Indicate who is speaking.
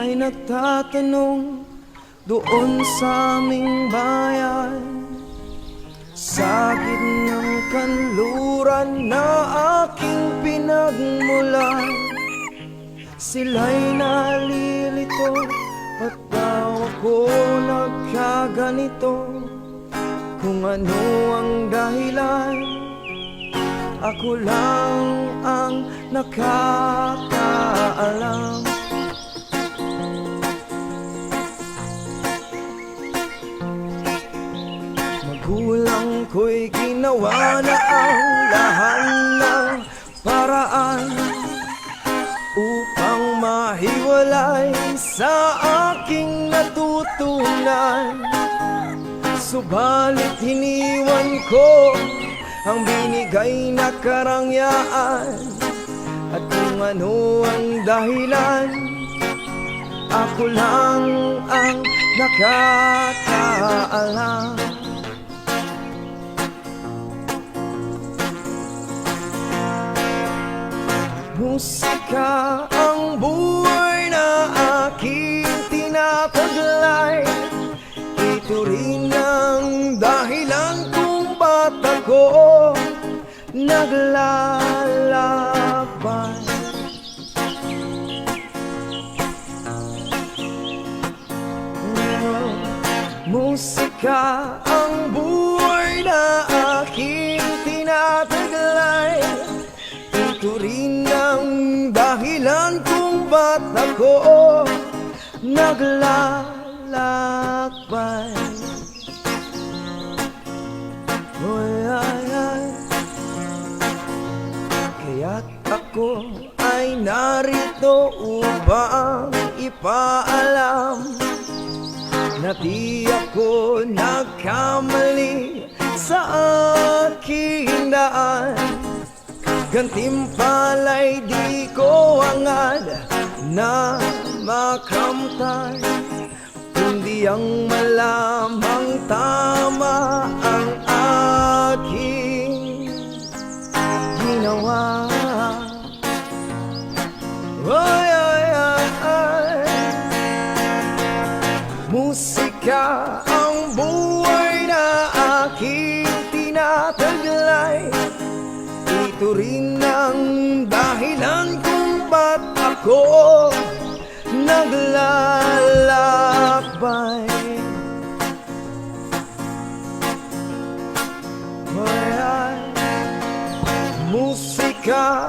Speaker 1: ay nagtatanong doon sa aming bayan, sa gitnang kanluran na aking pinagmulan. Sila'y nalilito, ba't daw ako nagkaganito? Kung ano ang dahilan, ako lang ang nakakaalam. Magulang ko'y ginawa na ang lahat ng paraan upang mahiwalay sa aking natutunan. Subalit hiniwan ko ang binigay na karangyaan, at kung ano ang dahilan, ako lang ang nakakaalam. Musika ang buhay na aking tinataglay. Ito rin ang dahilan kung ba't ako naglalakbay. Musika ang buhay na aking tinataglay. Ito rin ang dahilan kung ba't ako naglalakbay. Oy, ay, ay. Kaya't ako ay narito upang ipaalam na di ako nagkamali sa aking daan. Gantimpala'y di ko hangad na makamtan, kundi ang malamang tama ang aking ginawa. Ay, ay, ay, ay. Musika ang buhay na aking tinataglay. Ito rin ang dahilan kung ba't ako naglalakbay. Ay, musika